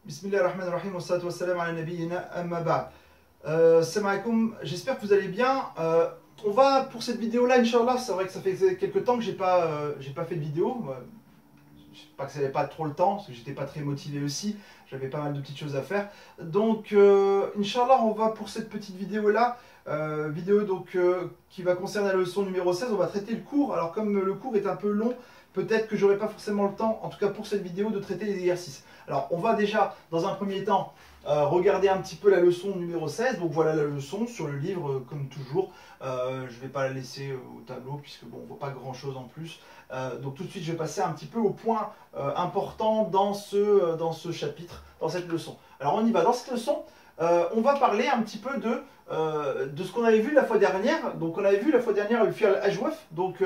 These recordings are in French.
Bismillahirrahmanirrahim, wa salatu wa salam ala nabiyyina amma ba'd. Salam alaikum, j'espère que vous allez bien. On va pour cette vidéo là, Inch'Allah, c'est vrai que ça fait quelques temps que j'ai pas fait de vidéo. Je sais pas que ça n'avait pas trop le temps, parce que j'étais pas très motivé aussi. J'avais pas mal de petites choses à faire. Donc, Inch'Allah, on va pour cette petite vidéo là. Qui va concerner la leçon numéro 16. On va traiter le cours. Alors, comme le cours est un peu long, peut-être que j'aurai pas forcément le temps, en tout cas pour cette vidéo, de traiter les exercices. Alors, on va déjà, dans un premier temps, regarder un petit peu la leçon numéro 16. Donc voilà la leçon sur le livre, comme toujours. Je ne vais pas la laisser au tableau, puisque bon, on ne voit pas grand-chose en plus. Donc tout de suite, je vais passer un petit peu au point important dans ce chapitre, dans cette leçon. Alors on y va. Dans cette leçon, on va parler un petit peu de ce qu'on avait vu la fois dernière. Donc on avait vu la fois dernière le fi'l ajwaf, donc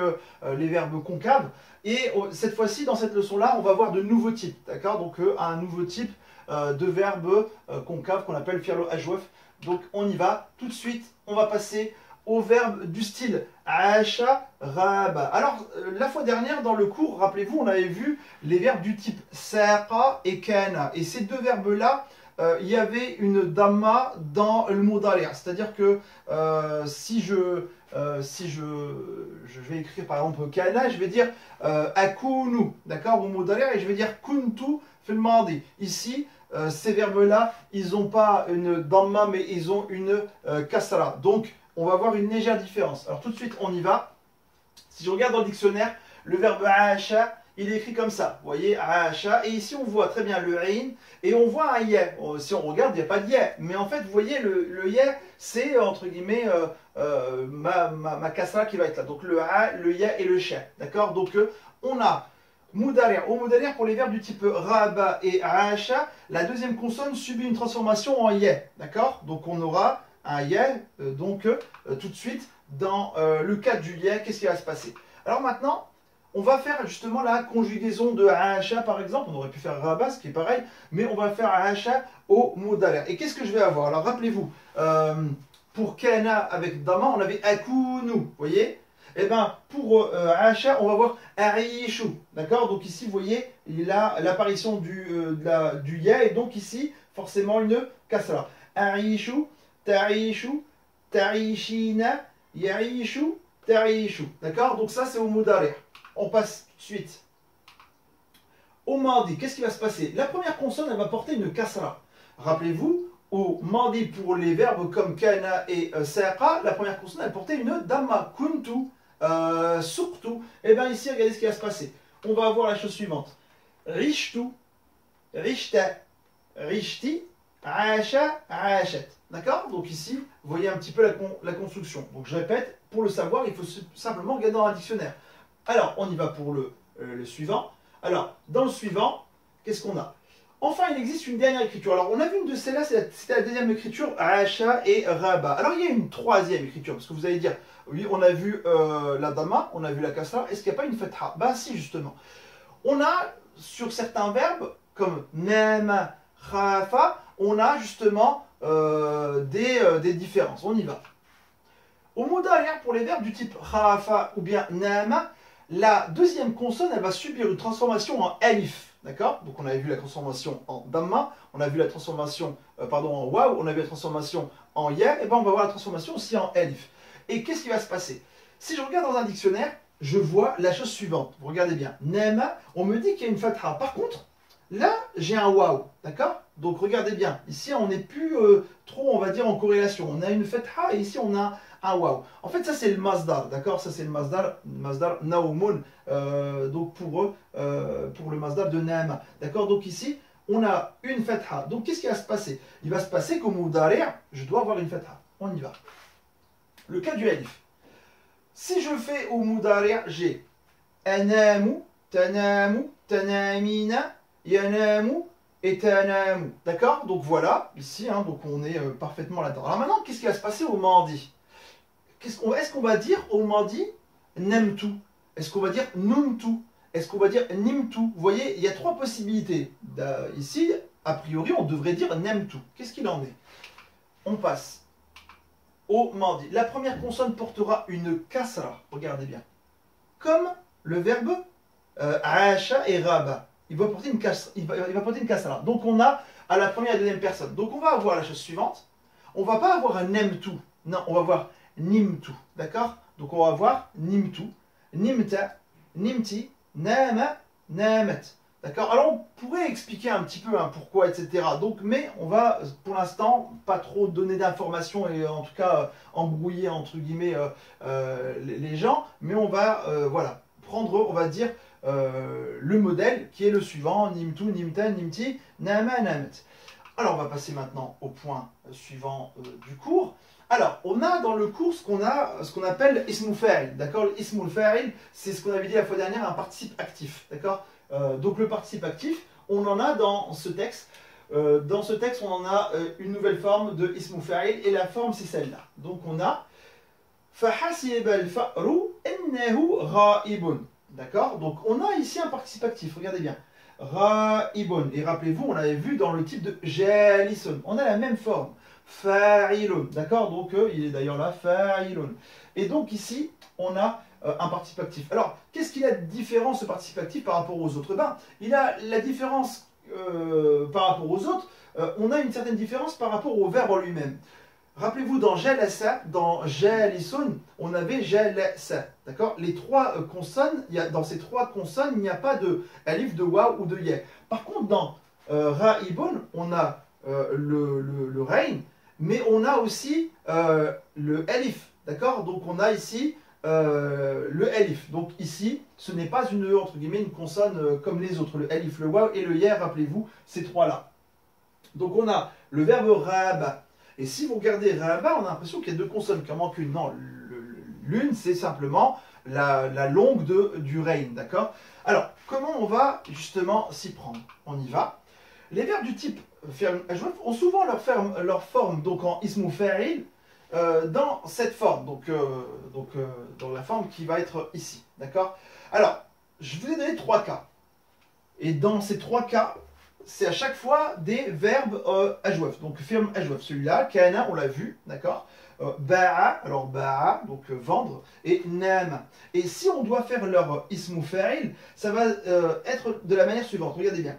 les verbes concaves. Et cette fois-ci, dans cette leçon-là, on va voir de nouveaux types. D'accord. Donc un nouveau type de verbes concaves qu'on appelle fi'l ajwaf. Donc on y va. Tout de suite, on va passer au verbe du style acha, raba. Alors, la fois dernière, dans le cours, rappelez-vous, on avait vu les verbes du type saqa et kana. Et ces deux verbes-là, il y avait une damma dans le mudari'. C'est-à-dire que si je vais écrire par exemple kana, je vais dire akunu, d'accord, au mudari', et je vais dire kuntu fil madi. Ici, ces verbes-là, ils n'ont pas une damma, mais ils ont une kasra. Donc, on va voir une légère différence. Alors tout de suite, on y va. Si je regarde dans le dictionnaire, le verbe aasha, il est écrit comme ça. Vous voyez, aasha. Et ici, on voit très bien le ain et on voit un ya. Si on regarde, il n'y a pas de ya. Mais en fait, vous voyez, le ya, c'est entre guillemets ma kasra qui va être là. Donc le a, le ya et le sha. D'accord. Donc on a Moudari'. Au Moudari', pour les verbes du type raba et aasha, la deuxième consonne subit une transformation en ya. D'accord. Donc on aura un ya, tout de suite, dans le cas du ya, qu'est-ce qui va se passer? Alors maintenant, on va faire justement la conjugaison de aasha par exemple. On aurait pu faire raba, ce qui est pareil, mais on va faire aasha au mudari'. Et qu'est-ce que je vais avoir? Alors rappelez-vous, pour kana avec dama, on avait akunu, vous voyez? Et bien pour aasha, on va voir aishu, d'accord? Donc ici, vous voyez, il a l'apparition du ya, et donc ici, forcément une kasra. Aishu, taishu, taishina, yaishu, taishu. D'accord. Donc ça, c'est au mudari'. On passe tout de suite au madi. Qu'est-ce qui va se passer? La première consonne, elle va porter une kasra. Rappelez-vous, au madi, pour les verbes comme kana et saqa, la première consonne, elle portait une damma. Kuntu, surtout. Et bien ici, regardez ce qui va se passer. On va avoir la chose suivante. Rishtu, rishta, rishti, aasha, aashat. D'accord. Donc ici, vous voyez un petit peu la construction. Donc je répète, pour le savoir, il faut simplement regarder dans un dictionnaire. Alors, on y va pour le suivant. Alors, dans le suivant, qu'est-ce qu'on a? Enfin, il existe une dernière écriture. Alors, on a vu une de celles-là, c'était la deuxième écriture, aasha et raba. Alors, il y a une troisième écriture, parce que vous allez dire, oui, on a vu la dama, on a vu la kasra, est-ce qu'il n'y a pas une fatha? Ben si, justement. On a, sur certains verbes, comme nema, khafa, on a justement des différences. On y va. Au mudari', pour les verbes du type khafa ou bien nama, la deuxième consonne, elle va subir une transformation en alif. D'accord. Donc on avait vu la transformation en damma, on a vu la transformation en waw, on a vu la transformation en ya, et bien on va voir la transformation aussi en alif. Et qu'est-ce qui va se passer? Si je regarde dans un dictionnaire, je vois la chose suivante. Vous regardez bien. Nema, on me dit qu'il y a une fatha. Par contre, là, j'ai un waw. D'accord. Donc regardez bien. Ici, on n'est plus trop, on va dire, en corrélation. On a une fatha et ici, on a un waw. En fait, ça, c'est le masdar. D'accord. Ça, c'est le masdar naumun. Donc pour le masdar de nama. D'accord. Donc ici, on a une fatha. Donc qu'est-ce qui va se passer? Il va se passer qu'au mudari', je dois avoir une fatha. On y va. Le cas du alif. Si je fais au mudari', j'ai anamu, tanamu, tanamina, yanamu et tanamu. D'accord. Donc voilà, ici, hein, donc on est parfaitement là-dedans. Alors maintenant, qu'est-ce qui va se passer au mandi? Est-ce qu'on va dire au mandi nemtu? Est-ce qu'on va dire numtu? Est-ce qu'on va dire nimtu? Vous voyez, il y a trois possibilités. Ici, a priori, on devrait dire nemtu. Qu'est-ce qu'il en est? On passe au mandi. La première consonne portera une kasra. Regardez bien. Comme le verbe aasha et raba. Il va porter une kasra. Donc on a à la première et deuxième personne. Donc on va avoir la chose suivante. On va pas avoir un nemtu. Non, on va avoir nimtu. D'accord? Donc on va avoir nimtu, nimta, nimti, nama, namat. D'accord? Alors on pourrait expliquer un petit peu pourquoi, etc. Donc, mais on va pour l'instant pas trop donner d'informations et en tout cas embrouiller entre guillemets les gens. Mais on va voilà, prendre, on va dire, le modèle qui est le suivant, nimtu, nimta, nimti, nama, namat. Alors on va passer maintenant au point suivant du cours. Alors, on a dans le cours ce qu'on appelle ismul fa'il, d'accord? Ismul fa'il, c'est ce qu'on avait dit la fois dernière, un participe actif, d'accord? Donc le participe actif, on en a dans ce texte. Dans ce texte, on en a une nouvelle forme de ismul fa'il et la forme c'est celle-là. Donc on a فحسب الفأر أنه غائب. D'accord? Donc on a ici un participe actif, regardez bien. Ra'ibun. Et rappelez-vous, on l'avait vu dans le type de jalisun. On a la même forme. Fa'ilun. D'accord? Donc il est d'ailleurs là, fa'ilun. Et donc ici, on a un participe actif. Alors, qu'est-ce qu'il a de différent ce participe actif par rapport aux autres? Ben, il a la différence par rapport aux autres. On a une certaine différence par rapport au verbe en lui-même. Rappelez-vous, dans jalasa, dans jalisun, on avait jalasa. D'accord? Les trois consonnes, dans ces trois consonnes, il n'y a pas de alif, de waw ou de ya. Par contre, dans ra'ibun, on a le rein, mais on a aussi le alif. D'accord? Donc on a ici le alif. Donc ici, ce n'est pas entre guillemets, une consonne comme les autres. Le alif, le waw et le ya, rappelez-vous, ces trois-là. Donc on a le verbe raba. Et si vous regardez Raba, on a l'impression qu'il y a deux consonnes, qu'il en manque une. Non, l'une, c'est simplement la longue du rein, d'accord? Alors, comment on va justement s'y prendre? On y va. Les verbes du type fi'l ajwaf ont souvent leur forme donc en ismu fa'il dans cette forme, donc dans la forme qui va être ici, d'accord? Alors, je vous ai donné trois cas. Et dans ces trois cas, c'est à chaque fois des verbes ajwaf. Donc firm ajwaf, celui-là, kana, on l'a vu, d'accord? Ba'a, alors ba'a, donc vendre, et nama. Et si on doit faire leur ismu fa'il, ça va être de la manière suivante. Regardez bien.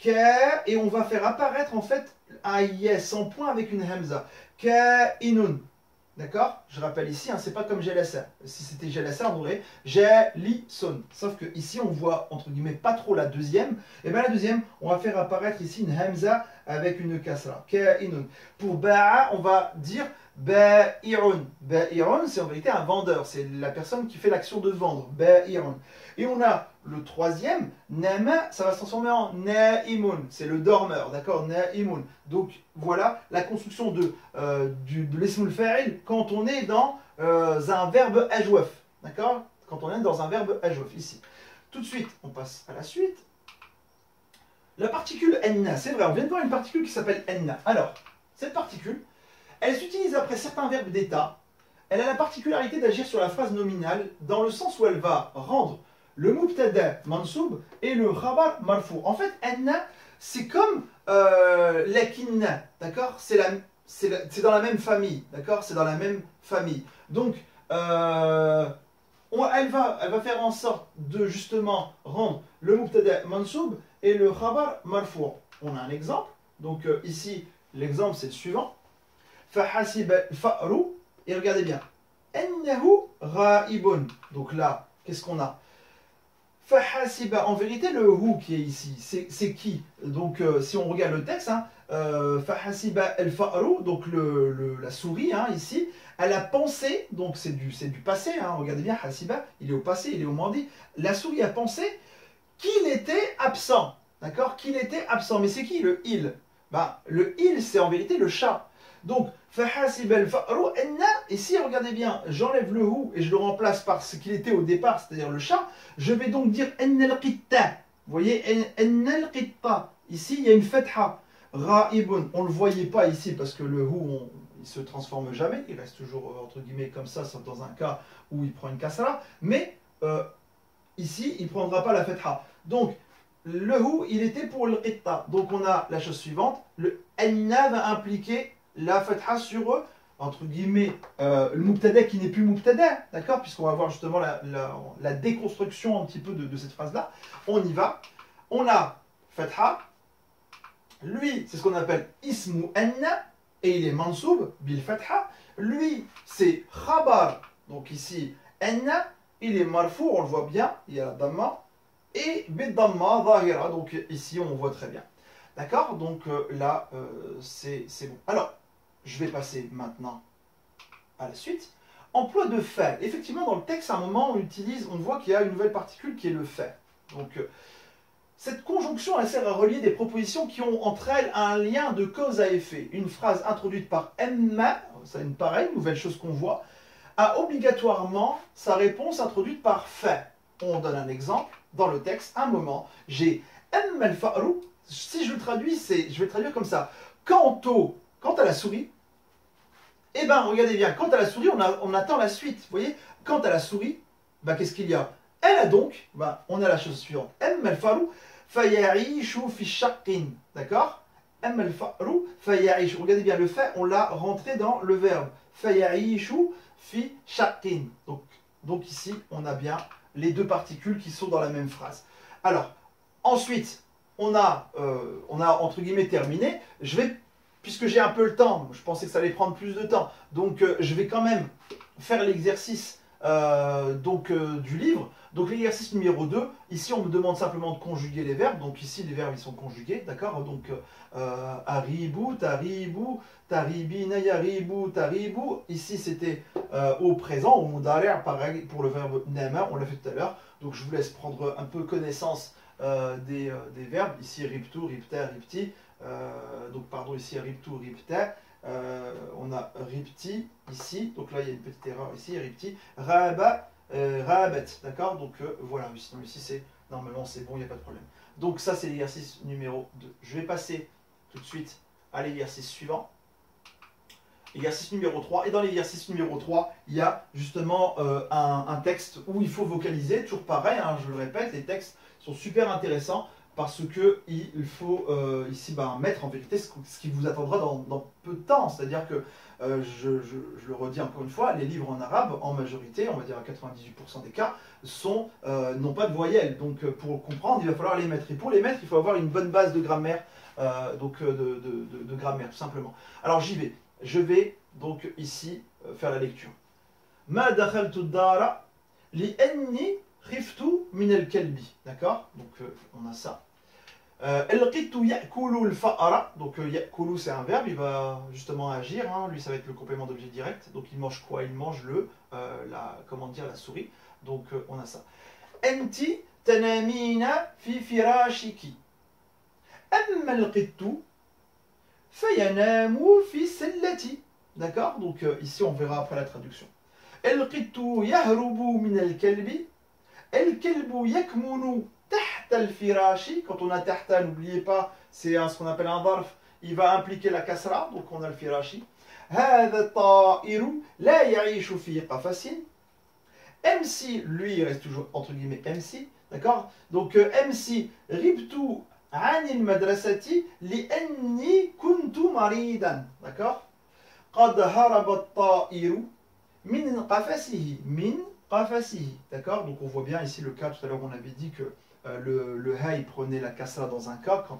Ka, et on va faire apparaître en fait un yes en point avec une hamza. Ka'inun. D'accord? Je rappelle ici, c'est pas comme jalasa. Si c'était jalasa, on aurait jalison. Sauf que ici, on voit entre guillemets pas trop la deuxième. Et bien la deuxième, on va faire apparaître ici une hamza avec une kasra. Ka'inun. Pour ba'a, on va dire ba'i'un. Ba'i'un, c'est en vérité un vendeur. C'est la personne qui fait l'action de vendre. Ba'i'un. Et on a le troisième, nama, ça va se transformer en na'imun. C'est le dormeur, d'accord? Na'imun. Donc voilà la construction de l'ismul fa'il quand on est dans un verbe ajwaf. D'accord? Quand on est dans un verbe ajwaf, ici. Tout de suite, on passe à la suite. La particule enna, c'est vrai, on vient de voir une particule qui s'appelle enna. Alors, cette particule, elle s'utilise après certains verbes d'état. Elle a la particularité d'agir sur la phrase nominale dans le sens où elle va rendre le mubtada mansoub et le khabar marfou. En fait, enna, c'est comme lakinna, d'accord? C'est dans la même famille, d'accord? C'est dans la même famille. Donc, elle va faire en sorte de justement rendre le mubtada mansoub et le khabar marfou. On a un exemple. Donc ici, l'exemple c'est le suivant. Fahasiba al-fa'ru, et regardez bien. Ennahu ra'ibun. Donc là, qu'est-ce qu'on a? Fahasiba, en vérité, le hu qui est ici, c'est qui? Donc, si on regarde le texte, Fahasiba al-fa'ru, donc la souris, ici, elle a pensé, donc c'est du passé, regardez bien, hasiba, il est au passé, il est au mandi. La souris a pensé qu'il était absent, d'accord? Qu'il était absent. Mais c'est qui le il? Le il, c'est en vérité le chat. Donc, fahasib al-fa'ru enna, et si regardez bien, j'enlève le hu et je le remplace par ce qu'il était au départ, c'est-à-dire le chat, je vais donc dire enna al-qitta. Vous voyez, enna al-qitta. Ici, il y a une fatha. Ra'ibun, on ne le voyait pas ici parce que le hu, il se transforme jamais, il reste toujours entre guillemets comme ça, sauf dans un cas où il prend une kasra, mais ici, il ne prendra pas la fatha. Donc, le hu, il était pour le qitta. Donc, on a la chose suivante, le enna va impliquer la fatha sur, entre guillemets, le mubtada qui n'est plus mubtada, d'accord? Puisqu'on va voir justement la déconstruction un petit peu de cette phrase-là. On y va. On a fatha, Lui, c'est ce qu'on appelle ismu anna, et il est mansoub, bil fatha. Lui, c'est khabar, donc ici, anna, il est marfou, on le voit bien, il y a la damma, et bid damma zahira, donc ici, on voit très bien. D'accord? Donc là, c'est bon. Alors, je vais passer maintenant à la suite. Emploi de fait. Effectivement, dans le texte, à un moment, on voit qu'il y a une nouvelle particule qui est le fait. Donc, cette conjonction, elle sert à relier des propositions qui ont entre elles un lien de cause à effet. Une phrase introduite par emma, c'est une pareille, nouvelle chose qu'on voit, a obligatoirement sa réponse introduite par fait. On donne un exemple. Dans le texte, un moment, j'ai emma al-fa'ru. Si je le traduis, je vais le traduire comme ça. Quant à la souris, eh bien, regardez bien, quant à la souris, on attend la suite. Vous voyez, quant à la souris, bah, qu'est-ce qu'il y a? Elle a donc, bah, on a la chose suivante. Emma al-faru faya'ishu fi shaqqin. D'accord? Emma al-faru faya'ishu. Regardez bien, le fait, on l'a rentré dans le verbe. Faya'ishu fi shaqqin. Donc ici, on a bien les deux particules qui sont dans la même phrase. Alors, ensuite, on a entre guillemets terminé. Puisque j'ai un peu le temps, je pensais que ça allait prendre plus de temps, donc je vais quand même faire l'exercice du livre. Donc l'exercice numéro 2, ici on me demande simplement de conjuguer les verbes, donc ici les verbes ils sont conjugués, d'accord? Donc aribu, taribu, taribina, yaribu, taribu, ici c'était au présent, au mudari', pareil pour le verbe nama, on l'a fait tout à l'heure, donc je vous laisse prendre un peu connaissance des verbes, ici riptu, ripta, ripti, donc pardon, ici riptu, ripta, on a ripti ici, donc là il y a une petite erreur ici, ripti, raba, rabat, d'accord, donc voilà, sinon ici c'est, normalement c'est bon, il n'y a pas de problème. Donc ça c'est l'exercice numéro 2. Je vais passer tout de suite à l'exercice suivant. Exercice numéro 3, et dans l'exercice numéro 3, il y a justement un texte où il faut vocaliser, toujours pareil, hein, je le répète, les textes sont super intéressants parce qu'il faut ici mettre en vérité ce qui vous attendra dans peu de temps, c'est-à-dire que, je le redis encore une fois, les livres en arabe, en majorité, on va dire à 98% des cas, n'ont pas de voyelles, donc pour comprendre, il va falloir les mettre, et pour les mettre, il faut avoir une bonne base de grammaire, de grammaire, tout simplement. Alors j'y vais. Je vais donc ici faire la lecture. Ma dakhaltu dara li anni khiftu min al-kalbi. D'accord? Donc on a ça. Al-qitu ya'kulu al-fa'ara. Donc ya'kulu c'est un verbe, il va justement agir. Hein. Lui ça va être le complément d'objet direct. Donc il mange quoi? Il mange la souris. Donc on a ça. Anti tanamina fi firashiki. Amma al-qitu fayanamu fi sellati. D'accord? Donc ici on verra après la traduction. El-qittu yahrubu min al-kalbi. El-kalbu yakmunu tahta al-firashi. Quand on a tahta, n'oubliez pas, c'est ce qu'on appelle un dharf. Il va impliquer la kasra, donc on a le firashi. Hadha ta'iru la ya'ishu fi qafasin. MC, lui, il reste toujours entre guillemets MC. D'accord? Donc MC, ribtu anil madrasati li'anni kuntu maridan. D'accord? Qad haraba at-ta'iru min qafasihi. Min qafasihi. D'accord? Donc on voit bien ici le cas, tout à l'heure on avait dit que le hay prenait la kasra dans un cas, quand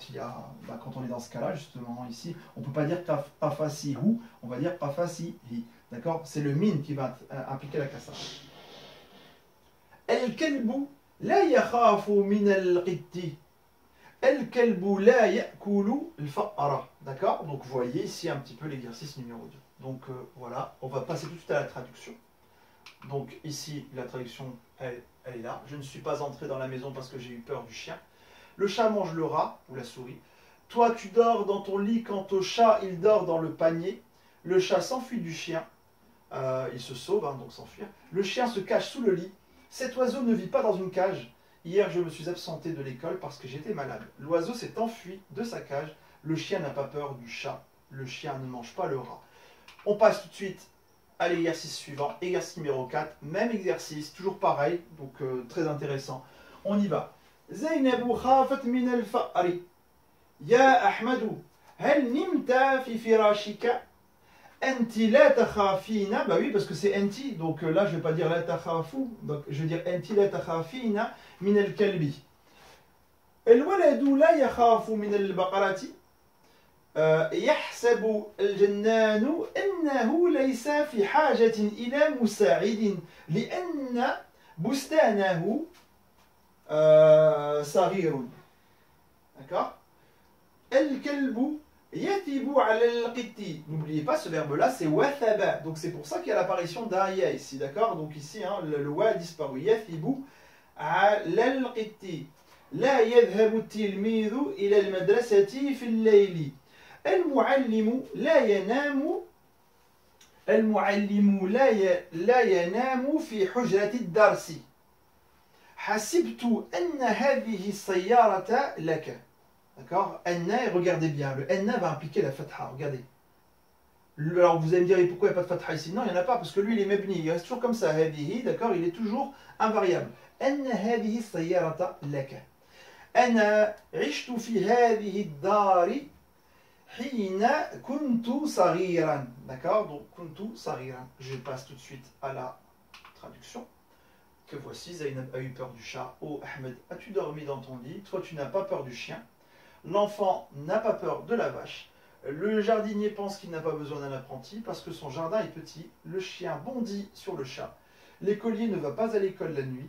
on est dans ce cas-là, justement ici, on ne peut pas dire qafasihu, on va dire qafasihi. D'accord? C'est le min qui va impliquer la kasra. El-kelbu la yakhafu min al-qitti. El-kelbu la ya'kulu al-fa'ara. D'accord? Donc vous voyez ici un petit peu l'exercice numéro 2. Donc voilà, on va passer tout de suite à la traduction. Donc ici, la traduction, elle est là. Je ne suis pas entré dans la maison parce que j'ai eu peur du chien. Le chat mange le rat, ou la souris. Toi, tu dors dans ton lit, quant au chat, il dort dans le panier. Le chat s'enfuit du chien. Il se sauve, hein, donc s'enfuir. Le chien se cache sous le lit. Cet oiseau ne vit pas dans une cage. Hier, je me suis absenté de l'école parce que j'étais malade. L'oiseau s'est enfui de sa cage. Le chien n'a pas peur du chat. Le chien ne mange pas le rat. On passe tout de suite à l'exercice suivant, exercice numéro 4, même exercice, toujours pareil, donc très intéressant. On y va. Zainabou khafat min al-fa'ri. Ya Ahmadou, hal nimta fi firashika? Anti la takhafina. Bah oui, parce que c'est anti, donc là je ne vais pas dire la takhafou, donc je vais dire anti la takhafina min al-kalbi. El waladou la yakhafu min al-baqarati. يحسب الجنان أنه ليس في حاجة إلى مساعد لأن بستانه صغير. D'accord. الكلب يثب على القط. N'oubliez pas ce verbe là, c'est wathaba. Donc c'est pour ça qu'il y a l'apparition d'un ya ici, d'accord. Donc ici hein, le wa a disparu. يثب على القط. لا يذهب التلميذ إلى المدرسة في الليل. المعلم لا ينام. المعلم لا ينام في حجرة الدرس. حسبت أن هذه السيارة لك. D'accord. Anna, regardez bien, le Anna va impliquer la fatha, regardez. Alors vous allez me dire, pourquoi il n'y a pas de fatha ici? Non, il n'y en a pas, parce que lui, il est mebni, il reste toujours comme ça, hadihi, d'accord, il est toujours invariable. Anna hadihi sayyarata laka. Ana ishtu fi hadihi dari hina kuntu saghiran. D'accord, donc kuntu saghiran. Je passe tout de suite à la traduction. Que voici, Zainab a eu peur du chat. Oh Ahmed, as-tu dormi dans ton lit? Toi, tu n'as pas peur du chien. L'enfant n'a pas peur de la vache. Le jardinier pense qu'il n'a pas besoin d'un apprenti parce que son jardin est petit. Le chien bondit sur le chat. L'écolier ne va pas à l'école la nuit.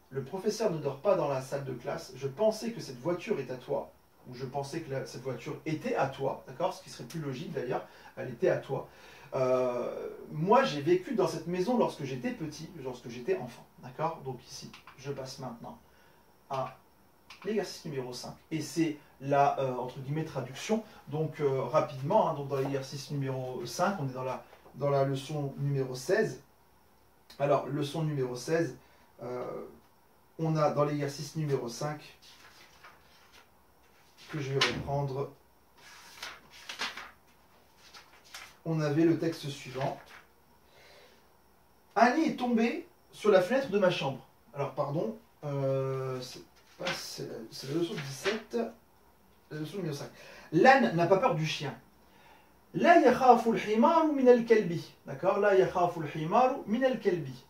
Le professeur ne dort pas dans la salle de classe. Je pensais que cette voiture est à toi. Ou je pensais que cette voiture était à toi. D'accord? Ce qui serait plus logique d'ailleurs. Elle était à toi. Moi, j'ai vécu dans cette maison lorsque j'étais petit, lorsque j'étais enfant. D'accord? Donc ici, je passe maintenant à l'exercice numéro 5. Et c'est la, entre guillemets, traduction. Donc, rapidement, hein, donc dans l'exercice numéro 5, on est dans la leçon numéro 16. Alors, leçon numéro 16, on a dans l'exercice numéro 5, que je vais reprendre, on avait le texte suivant. Un nid est tombé sur la fenêtre de ma chambre. Alors, pardon, c'est la leçon 17, la leçon numéro 5. L'âne n'a pas peur du chien. La yakhafu al-himaru min al-kalbi. D'accord? La yakhafu al-himaru min al-kalbi.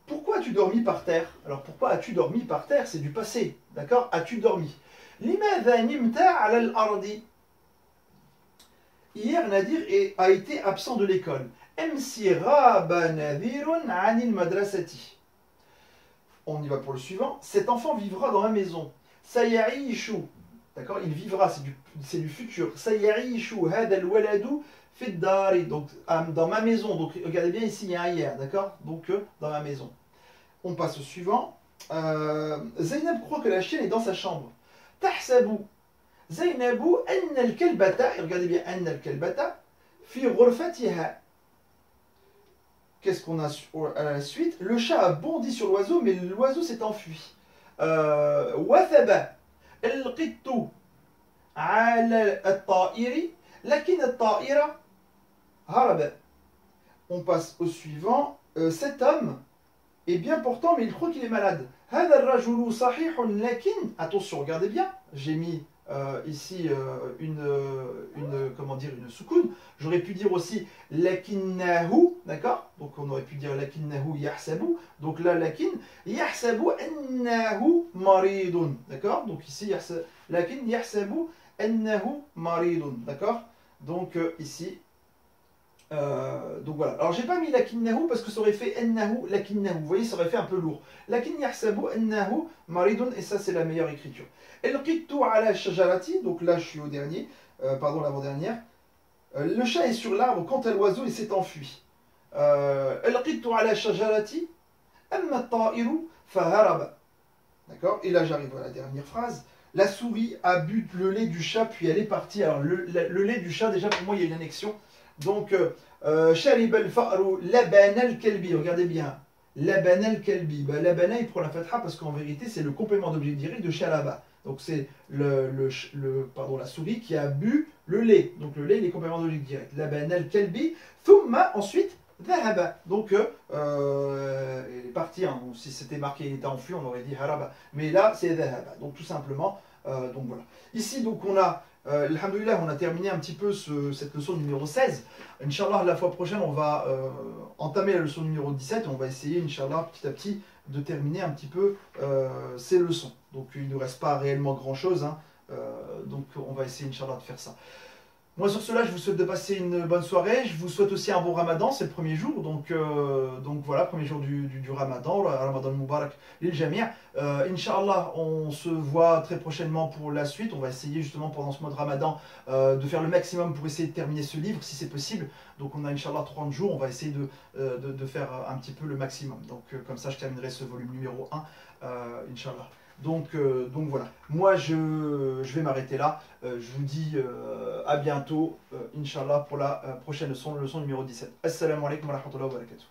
Pourquoi as-tu dormi par terre? Alors, pourquoi as-tu dormi par terre? C'est du passé. D'accord? As-tu dormi? Limadha nimta ala al-ardi. Hier, Nadir a été absent de l'école. Amsi ghaba Nadirun anil madrasati. On y va pour le suivant. Cet enfant vivra dans ma maison. Saya'ishu. D'accord? Il vivra, c'est du futur. Saya'ishu hada al-waladu fi dari. Donc, dans ma maison. Donc, regardez bien ici, il y a un hier. D'accord? Donc, dans ma maison. On passe au suivant. Zainab croit que la chienne est dans sa chambre. Tahsabu. Zainabu anna al-kalbata. Et regardez bien, anna al-kalbata fi ghurfatiha. Qu'est-ce qu'on a à la suite? Le chat a bondi sur l'oiseau, mais l'oiseau s'est enfui. Wathaba al-qittu ala al-ta'iri, lakin al-ta'ira haraba. On passe au suivant. Cet homme est bien portant, mais il croit qu'il est malade. Hada al-rajulu sahihun lakin. Attention, regardez bien. J'ai mis ici comment dire, une soukoun. J'aurais pu dire aussi lakinnahu, d'accord? Donc on aurait pu dire lakinnahu yahsabu. Donc là, lakin yahsabu annahu maridun, d'accord? Donc ici, lakin yahsabu annahu maridun, d'accord? Donc ici, donc voilà. Alors j'ai pas mis lakinnahu parce que ça aurait fait annahu lakinnahu. Vous voyez, ça aurait fait un peu lourd. Lakin yahsabu annahu maridun, et ça c'est la meilleure écriture. El-qittu ala shajarati, donc là je suis au dernier, pardon, l'avant-dernière. Le chat est sur l'arbre quant à l'oiseau et s'est enfui. El-qittu ala shajarati, amma ta'iru faharaba. D'accord? Et là j'arrive à la dernière phrase. La souris a bu le lait du chat puis elle est partie. Alors le lait du chat, déjà pour moi il y a une annexion. Donc, Sharib al-fa'ru labana al-kalbi. Regardez bien. Labana al-kalbi. Labana, il prend la fatha parce qu'en vérité, c'est le complément d'objet direct de sharaba. Donc, c'est la souris qui a bu le lait. Donc, le lait, il est complément d'objet direct. Labana al-kalbi. Thumma, ensuite, dhahaba. Donc, il est parti. Hein. Si c'était marqué, il était enfui, on aurait dit haraba. Mais là, c'est dhahaba. Donc, tout simplement. Donc, voilà. Ici, donc, on a. Alhamdoulilah, on a terminé un petit peu cette leçon numéro 16. Inch'Allah, la fois prochaine, on va entamer la leçon numéro 17 et on va essayer, Inch'Allah, petit à petit, de terminer un petit peu ces leçons. Donc, il ne nous reste pas réellement grand-chose. Hein. Donc, on va essayer, Inch'Allah, de faire ça. Moi sur cela, je vous souhaite de passer une bonne soirée. Je vous souhaite aussi un bon ramadan, c'est le premier jour. Donc voilà, premier jour du ramadan, le ramadan Mubarak, l'île Jamir. Inch'Allah, on se voit très prochainement pour la suite. On va essayer justement pendant ce mois de ramadan de faire le maximum pour essayer de terminer ce livre si c'est possible. Donc on a Inch'Allah 30 jours, on va essayer de faire un petit peu le maximum. Donc comme ça, je terminerai ce volume numéro 1, Inch'Allah. Donc voilà, moi je vais m'arrêter là. Je vous dis à bientôt, Inch'Allah, pour la prochaine leçon, le leçon numéro 17. Assalamu alaikum wa rahmatullahi wa barakatuh.